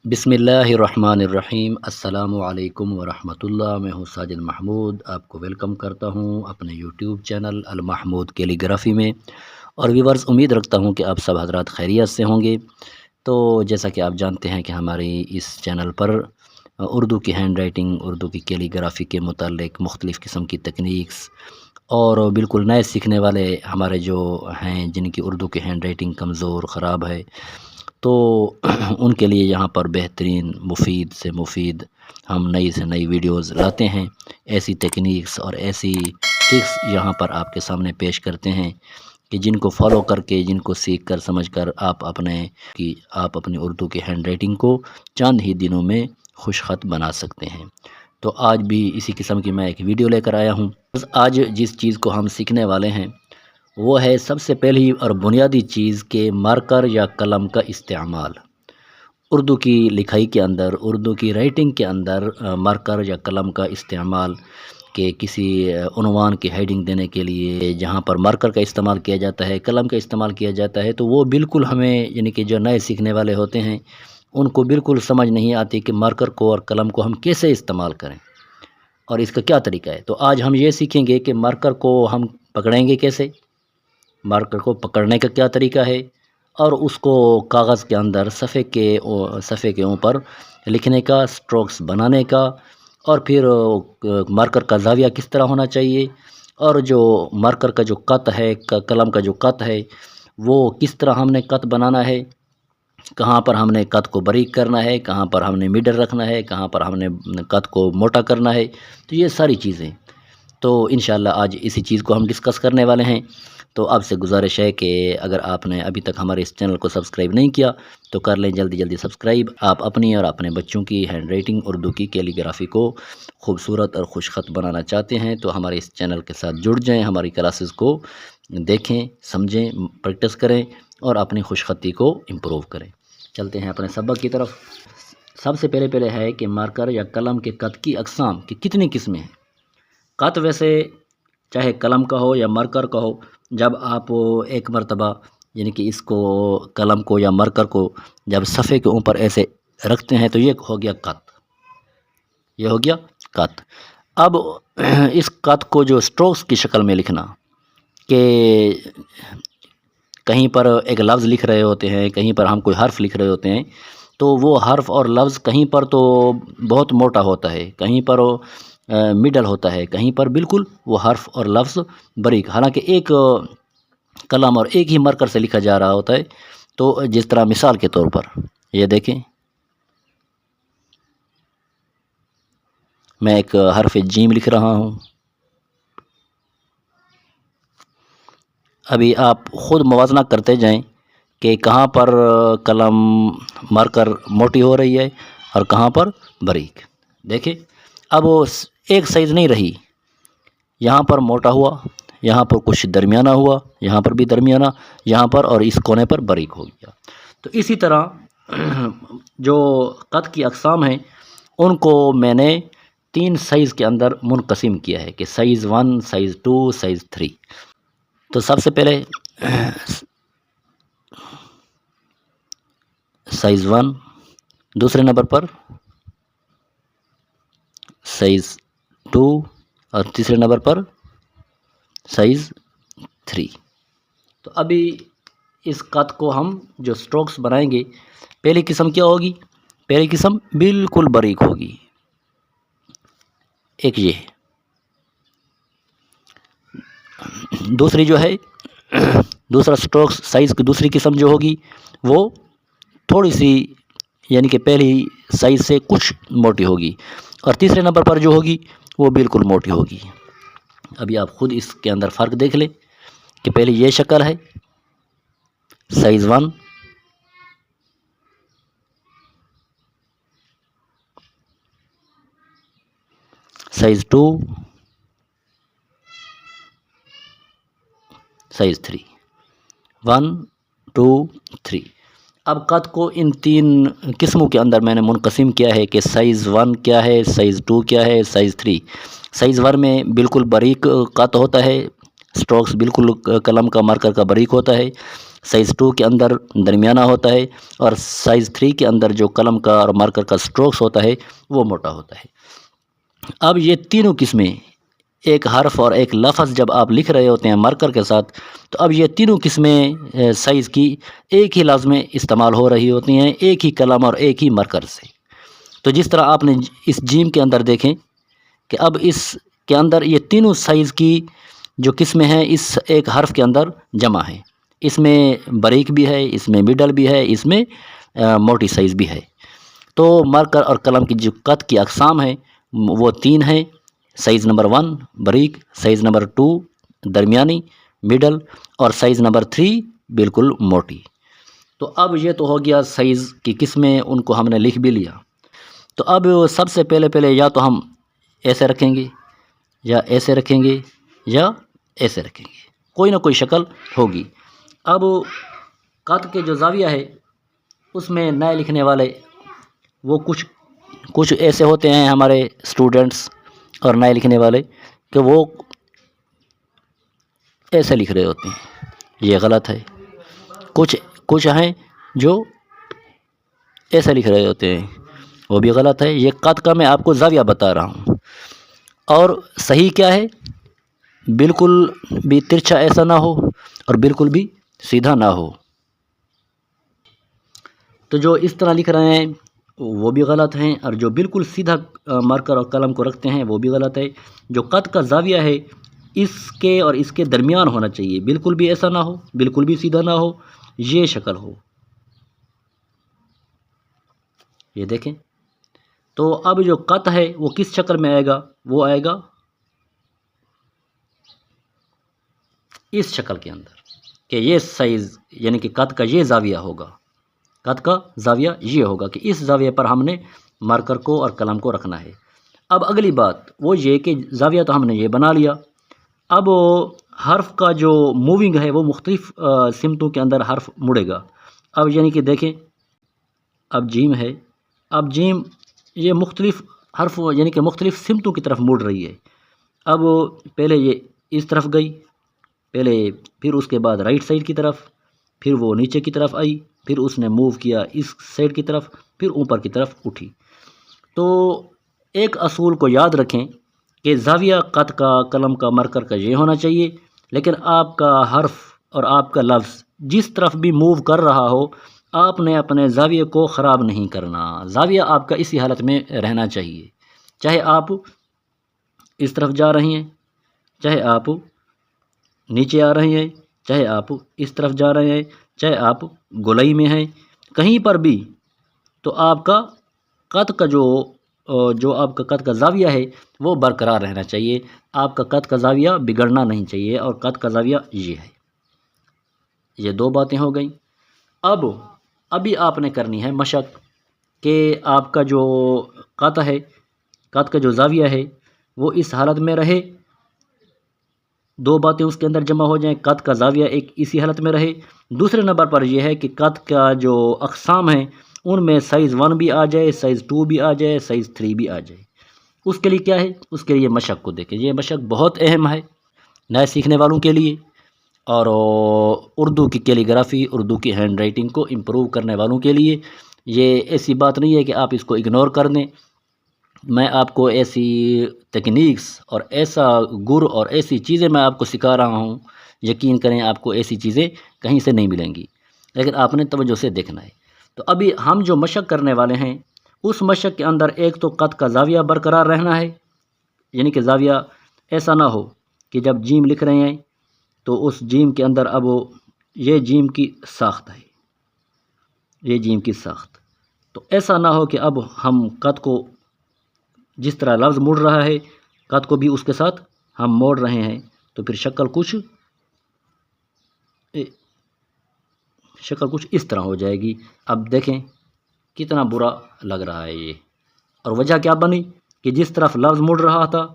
بسم اللہ الرحمن الرحیم۔ السلام علیکم ورحمۃ اللہ۔ میں ہوں ساجد محمود، آپ کو ویلکم کرتا ہوں اپنے یوٹیوب چینل المحمود کیلی گرافی میں۔ اور ویورز، امید رکھتا ہوں کہ آپ سب حضرات خیریت سے ہوں گے۔ تو جیسا کہ آپ جانتے ہیں کہ ہماری اس چینل پر اردو کی ہینڈ رائٹنگ، اردو کی کیلی گرافی کے متعلق مختلف قسم کی تکنیکس اور بالکل نئے سیکھنے والے ہمارے جو ہیں جن کی اردو کی ہینڈ رائٹنگ کمزور خراب ہے، تو ان کے لیے یہاں پر بہترین مفید سے مفید ہم نئی سے نئی ویڈیوز لاتے ہیں۔ ایسی ٹیکنیکس اور ایسی ٹرکس یہاں پر آپ کے سامنے پیش کرتے ہیں کہ جن کو فالو کر کے، جن کو سیکھ کر سمجھ کر آپ اپنی اردو کی ہینڈ رائٹنگ کو چند ہی دنوں میں خوش خط بنا سکتے ہیں۔ تو آج بھی اسی قسم کی میں ایک ویڈیو لے کر آیا ہوں۔ آج جس چیز کو ہم سیکھنے والے ہیں وہ ہے سب سے پہلی اور بنیادی چیز کہ مارکر یا قلم کا استعمال۔ اردو کی لکھائی کے اندر، اردو کی رائٹنگ کے اندر مارکر یا قلم کا استعمال، کہ کسی عنوان کی ہیڈنگ دینے کے لیے جہاں پر مارکر کا استعمال کیا جاتا ہے، قلم کا استعمال کیا جاتا ہے، تو وہ بالکل ہمیں یعنی کہ جو نئے سیکھنے والے ہوتے ہیں ان کو بالکل سمجھ نہیں آتی کہ مارکر کو اور قلم کو ہم کیسے استعمال کریں اور اس کا کیا طریقہ ہے۔ تو آج ہم یہ سیکھیں گے کہ مارکر کو ہم پکڑیں گے کیسے، مارکر کو پکڑنے کا کیا طریقہ ہے، اور اس کو کاغذ کے اندر صفحے کے اوپر لکھنے کا، سٹروکس بنانے کا، اور پھر مارکر کا زاویہ کس طرح ہونا چاہیے، اور جو مارکر کا جو قط ہے، قلم کا جو قط ہے وہ کس طرح ہم نے قط بنانا ہے، کہاں پر ہم نے قط کو باریک کرنا ہے، کہاں پر ہم نے میڈل رکھنا ہے، کہاں پر ہم نے قط کو موٹا کرنا ہے۔ تو یہ ساری چیزیں تو انشاءاللہ آج اسی چیز کو ہم ڈسکس کرنے والے ہیں۔ تو آپ سے گزارش ہے کہ اگر آپ نے ابھی تک ہمارے اس چینل کو سبسکرائب نہیں کیا تو کر لیں جلدی جلدی سبسکرائب۔ آپ اپنی اور اپنے بچوں کی ہینڈ رائٹنگ اردو کی کیلی گرافی کو خوبصورت اور خوش خط بنانا چاہتے ہیں تو ہمارے اس چینل کے ساتھ جڑ جائیں، ہماری کلاسز کو دیکھیں، سمجھیں، پریکٹس کریں اور اپنی خوش خطی کو امپروو کریں۔ چلتے ہیں اپنے سبق کی طرف۔ سب سے پہلے ہے کہ مارکر یا قلم کے قط کی اقسام کی کتنی قسمیں ہیں۔ قط ویسے چاہے قلم کا ہو یا مارکر کا ہو، جب آپ ایک مرتبہ یعنی کہ اس کو قلم کو یا مارکر کو جب صفحے کے اوپر ایسے رکھتے ہیں تو یہ ہو گیا قط، یہ ہو گیا قط۔ اب اس قط کو جو سٹروکس کی شکل میں لکھنا، کہ کہیں پر ایک لفظ لکھ رہے ہوتے ہیں، کہیں پر ہم کوئی حرف لکھ رہے ہوتے ہیں، تو وہ حرف اور لفظ کہیں پر تو بہت موٹا ہوتا ہے، کہیں پر مڈل ہوتا ہے، کہیں پر بالکل وہ حرف اور لفظ باریک، حالانکہ ایک قلم اور ایک ہی مارکر سے لکھا جا رہا ہوتا ہے۔ تو جس طرح مثال کے طور پر یہ دیکھیں، میں ایک حرف جیم لکھ رہا ہوں۔ ابھی آپ خود موازنہ کرتے جائیں کہ کہاں پر قلم مارکر موٹی ہو رہی ہے اور کہاں پر باریک۔ دیکھیں اب وہ ایک سائز نہیں رہی، یہاں پر موٹا ہوا، یہاں پر کچھ درمیانہ ہوا، یہاں پر بھی درمیانہ، یہاں پر اور اس کونے پر باریک ہو گیا۔ تو اسی طرح جو قط کی اقسام ہیں ان کو میں نے 3 سائز کے اندر منقسم کیا ہے، کہ سائز 1، سائز 2، سائز 3۔ تو سب سے پہلے سائز 1، دوسرے نمبر پر سائز 2 اور تیسرے نمبر پر سائز 3۔ تو ابھی اس قط کو ہم جو سٹروکس بنائیں گے، پہلی قسم کیا ہوگی؟ پہلی قسم بالکل باریک ہوگی، ایک یہ ہے۔ دوسری جو ہے، دوسرا سٹروکس سائز کی دوسری قسم جو ہوگی وہ تھوڑی سی یعنی کہ پہلی سائز سے کچھ موٹی ہوگی، اور تیسرے نمبر پر جو ہوگی وہ بالکل موٹی ہوگی۔ ابھی آپ خود اس کے اندر فرق دیکھ لیں کہ پہلے یہ شکل ہے سائز 1، سائز 2، سائز 3، 1، 2، 3۔ اب قط کو ان 3 قسموں کے اندر میں نے منقسم کیا ہے کہ سائز 1 کیا ہے، سائز 2 کیا ہے، سائز 3۔ سائز 1 میں بالکل باریک قط ہوتا ہے، سٹروکس بالکل قلم کا مارکر کا باریک ہوتا ہے۔ سائز 2 کے اندر درمیانہ ہوتا ہے، اور سائز 3 کے اندر جو قلم کا اور مارکر کا سٹروکس ہوتا ہے وہ موٹا ہوتا ہے۔ اب یہ تینوں قسمیں، ایک حرف اور ایک لفظ جب آپ لکھ رہے ہوتے ہیں مارکر کے ساتھ، تو اب یہ تینوں قسمیں سائز کی ایک ہی لفظ میں استعمال ہو رہی ہوتی ہیں، ایک ہی قلم اور ایک ہی مارکر سے۔ تو جس طرح آپ نے اس جیم کے اندر دیکھیں کہ اب اس کے اندر یہ تینوں سائز کی جو قسمیں ہیں اس ایک حرف کے اندر جمع ہیں، اس میں باریک بھی ہے، اس میں مڈل بھی ہے، اس میں موٹی سائز بھی ہے۔ تو مارکر اور قلم کی جو قط کی اقسام ہیں وہ 3 ہیں: سائز نمبر 1 باریک، سائز نمبر 2 درمیانی مڈل، اور سائز نمبر 3 بالکل موٹی۔ تو اب یہ تو ہو گیا سائز کی قسمیں، ان کو ہم نے لکھ بھی لیا۔ تو اب سب سے پہلے یا تو ہم ایسے رکھیں گے، یا ایسے رکھیں گے، یا ایسے رکھیں گے، کوئی نہ کوئی شکل ہوگی۔ اب قط کے جو زاویہ ہے اس میں نئے لکھنے والے وہ کچھ ایسے ہوتے ہیں ہمارے اسٹوڈنٹس اور نئے لکھنے والے کہ وہ ایسے لکھ رہے ہوتے ہیں، یہ غلط ہے۔ کچھ ہیں جو ایسے لکھ رہے ہوتے ہیں، وہ بھی غلط ہے۔ یہ قط کا میں آپ کو زاویہ بتا رہا ہوں، اور صحیح کیا ہے، بالکل بھی ترچھا ایسا نہ ہو اور بالکل بھی سیدھا نہ ہو۔ تو جو اس طرح لکھ رہے ہیں وہ بھی غلط ہیں، اور جو بالکل سیدھا مارکر اور قلم کو رکھتے ہیں وہ بھی غلط ہے۔ جو قط کا زاویہ ہے اس کے اور اس کے درمیان ہونا چاہیے، بالکل بھی ایسا نہ ہو، بالکل بھی سیدھا نہ ہو، یہ شکل ہو۔ یہ دیکھیں، تو اب جو قط ہے وہ کس شکل میں آئے گا، وہ آئے گا اس شکل کے اندر، کہ یہ سائز یعنی کہ قط کا یہ زاویہ ہوگا، قط کا زاویہ یہ ہوگا کہ اس زاویہ پر ہم نے مارکر کو اور قلم کو رکھنا ہے۔ اب اگلی بات وہ یہ کہ زاویہ تو ہم نے یہ بنا لیا، اب حرف کا جو موونگ ہے وہ مختلف سمتوں کے اندر حرف مڑے گا۔ اب یعنی کہ دیکھیں، اب جیم ہے، اب جیم یہ مختلف حرف یعنی کہ مختلف سمتوں کی طرف مڑ رہی ہے۔ اب پہلے یہ اس طرف گئی، پھر اس کے بعد رائٹ سائڈ کی طرف، پھر وہ نیچے کی طرف آئی، پھر اس نے موو کیا اس سائڈ کی طرف، پھر اوپر کی طرف اٹھی۔ تو ایک اصول کو یاد رکھیں کہ زاویہ قط کا، قلم کا، مارکر کا یہ ہونا چاہیے، لیکن آپ کا حرف اور آپ کا لفظ جس طرف بھی موو کر رہا ہو، آپ نے اپنے زاویہ کو خراب نہیں کرنا۔ زاویہ آپ کا اسی حالت میں رہنا چاہیے، چاہے آپ اس طرف جا رہے ہیں، چاہے آپ نیچے آ رہے ہیں، چاہے آپ اس طرف جا رہے ہیں، چاہے آپ گولائی میں ہیں، کہیں پر بھی تو آپ کا قط کا جو آپ کا قط کا زاویہ ہے وہ برقرار رہنا چاہیے، آپ کا قط کا زاویہ بگڑنا نہیں چاہیے، اور قط کا زاویہ یہ ہے۔ یہ 2 باتیں ہو گئیں۔ ابھی آپ نے کرنی ہے مشق کہ آپ کا جو قط ہے، قط کا جو زاویہ ہے وہ اس حالت میں رہے، 2 باتیں اس کے اندر جمع ہو جائیں، قط کا زاویہ ایک اسی حالت میں رہے۔ دوسرے نمبر پر یہ ہے کہ قط کا جو اقسام ہیں ان میں سائز 1 بھی آ جائے، سائز 2 بھی آ جائے، سائز 3 بھی آ جائے۔ اس کے لیے کیا ہے، اس کے لیے مشق کو دیکھیں، یہ مشق بہت اہم ہے نئے سیکھنے والوں کے لیے، اور اردو کی کیلیگرافی، اردو کی ہینڈ رائٹنگ کو امپروو کرنے والوں کے لیے۔ یہ ایسی بات نہیں ہے کہ آپ اس کو اگنور کر دیں، میں آپ کو ایسی تکنیکس اور ایسا گر اور ایسی چیزیں میں آپ کو سکھا رہا ہوں، یقین کریں آپ کو ایسی چیزیں کہیں سے نہیں ملیں گی، لیکن آپ نے توجہ سے دیکھنا ہے۔ تو ابھی ہم جو مشق کرنے والے ہیں اس مشق کے اندر ایک تو قط کا زاویہ برقرار رہنا ہے، یعنی کہ زاویہ ایسا نہ ہو کہ جب جیم لکھ رہے ہیں تو اس جیم کے اندر اب یہ جیم کی ساخت ہے، یہ جیم کی ساخت، تو ایسا نہ ہو کہ اب ہم قط کو جس طرح لفظ مڑ رہا ہے قط کو بھی اس کے ساتھ ہم موڑ رہے ہیں، تو پھر شکل کچھ اس طرح ہو جائے گی۔ اب دیکھیں کتنا برا لگ رہا ہے یہ، اور وجہ کیا بنی کہ جس طرف لفظ مڑ رہا تھا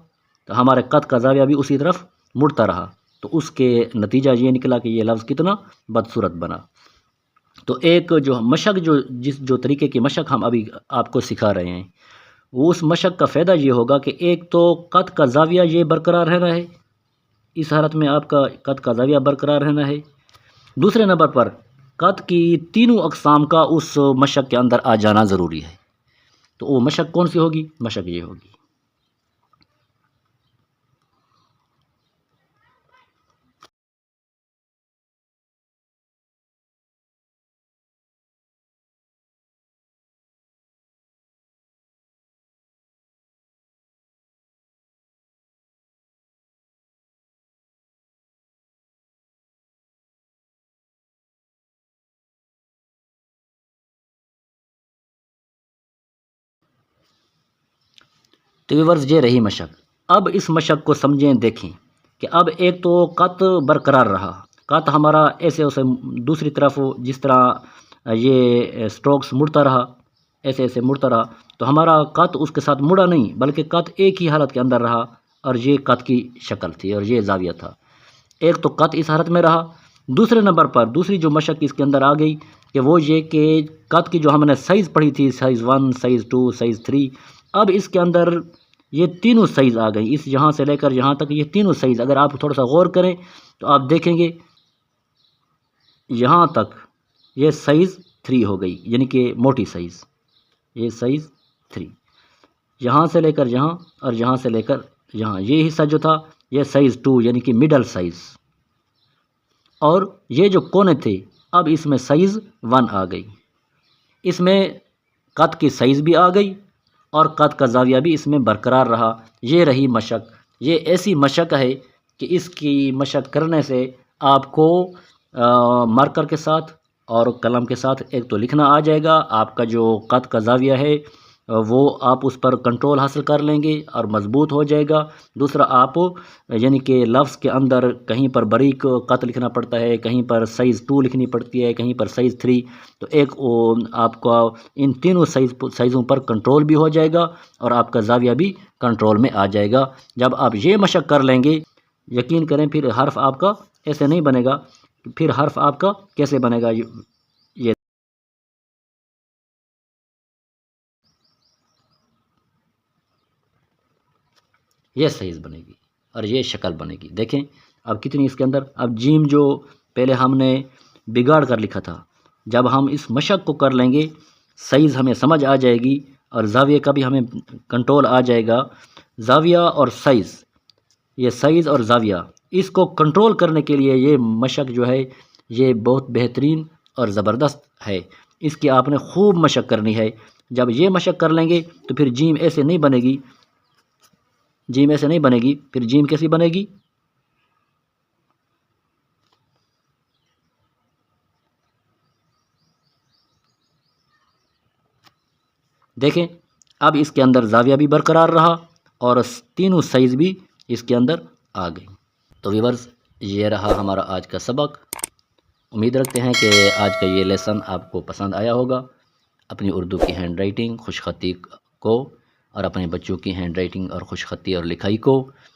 تو ہمارے قط کا زاویہ بھی اسی طرف مڑتا رہا، تو اس کے نتیجہ یہ نکلا کہ یہ لفظ کتنا بدصورت بنا۔ تو ایک جو مشق جو طریقے کی مشق ہم ابھی آپ کو سکھا رہے ہیں، وہ اس مشق کا فائدہ یہ ہوگا کہ ایک تو قط کا زاویہ یہ برقرار رہنا ہے، اس حالت میں آپ کا قط کا زاویہ برقرار رہنا ہے، دوسرے نمبر پر قط کی تینوں اقسام کا اس مشق کے اندر آ جانا ضروری ہے۔ تو وہ مشق کون سی ہوگی؟ مشق یہ ہوگی۔ تو ویورز یہ رہی مشق۔ اب اس مشق کو سمجھیں، دیکھیں کہ اب ایک تو قط برقرار رہا، قط ہمارا ایسے اسے دوسری طرف جس طرح یہ سٹروکس مڑتا رہا، ایسے ایسے مڑتا رہا، تو ہمارا قط اس کے ساتھ مڑا نہیں بلکہ قط ایک ہی حالت کے اندر رہا، اور یہ قط کی شکل تھی اور یہ زاویہ تھا۔ ایک تو قط اس حالت میں رہا۔ دوسرے نمبر پر دوسری جو مشق اس کے اندر آ گئی کہ وہ یہ کہ قط کی جو ہم نے سائز پڑھی تھی، سائز 1، سائز 2، سائز 3، اب اس کے اندر یہ تینوں سائز آ گئی، اس یہاں سے لے کر یہاں تک یہ تینوں سائز اگر آپ تھوڑا سا غور کریں تو آپ دیکھیں گے یہاں تک یہ سائز 3 ہو گئی، یعنی کہ موٹی سائز، یہ سائز 3، یہاں سے لے کر یہاں اور یہاں سے لے کر یہاں یہ حصہ جو تھا یہ سائز 2 یعنی کہ مڈل سائز، اور یہ جو کونے تھے اب اس میں سائز 1 آ گئی، اس میں قط کی سائز بھی آ گئی اور قط کا زاویہ بھی اس میں برقرار رہا۔ یہ رہی مشق۔ یہ ایسی مشق ہے کہ اس کی مشق کرنے سے آپ کو مارکر کے ساتھ اور قلم کے ساتھ ایک تو لکھنا آ جائے گا، آپ کا جو قط کا زاویہ ہے وہ آپ اس پر کنٹرول حاصل کر لیں گے اور مضبوط ہو جائے گا۔ دوسرا آپ یعنی کہ لفظ کے اندر کہیں پر باریک قط لکھنا پڑتا ہے، کہیں پر سائز 2 لکھنی پڑتی ہے، کہیں پر سائز 3، تو ایک آپ کو ان تینوں سائزوں پر کنٹرول بھی ہو جائے گا اور آپ کا زاویہ بھی کنٹرول میں آ جائے گا۔ جب آپ یہ مشق کر لیں گے، یقین کریں پھر حرف آپ کا ایسے نہیں بنے گا، پھر حرف آپ کا کیسے بنے گا؟ یہ سائز بنے گی اور یہ شکل بنے گی۔ دیکھیں اب کتنی اس کے اندر، اب جیم جو پہلے ہم نے بگاڑ کر لکھا تھا، جب ہم اس مشق کو کر لیں گے سائز ہمیں سمجھ آ جائے گی اور زاویہ کا بھی ہمیں کنٹرول آ جائے گا۔ زاویہ اور سائز، یہ سائز اور زاویہ، اس کو کنٹرول کرنے کے لیے یہ مشق جو ہے یہ بہت بہترین اور زبردست ہے۔ اس کی آپ نے خوب مشق کرنی ہے۔ جب یہ مشق کر لیں گے تو پھر جیم ایسے نہیں بنے گی، جیم ایسے نہیں بنے گی، پھر جیم کیسی بنے گی؟ دیکھیں اب اس کے اندر زاویہ بھی برقرار رہا اور تینوں سائز بھی اس کے اندر آ گئی۔ تو ویورز یہ رہا ہمارا آج کا سبق۔ امید رکھتے ہیں کہ آج کا یہ لیسن آپ کو پسند آیا ہوگا۔ اپنی اردو کی ہینڈ رائٹنگ، خوش خطی کو اور اپنے بچوں کی ہینڈ رائٹنگ اور خوش خطی اور لکھائی کو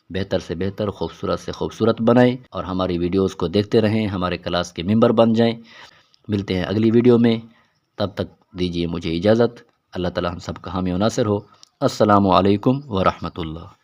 بہتر سے بہتر، خوبصورت سے خوبصورت بنائیں اور ہماری ویڈیوز کو دیکھتے رہیں، ہمارے کلاس کے ممبر بن جائیں۔ ملتے ہیں اگلی ویڈیو میں، تب تک دیجیے مجھے اجازت۔ اللہ تعالی ہم سب کا حامی و ناصر ہو۔ السلام علیکم ورحمۃ اللہ۔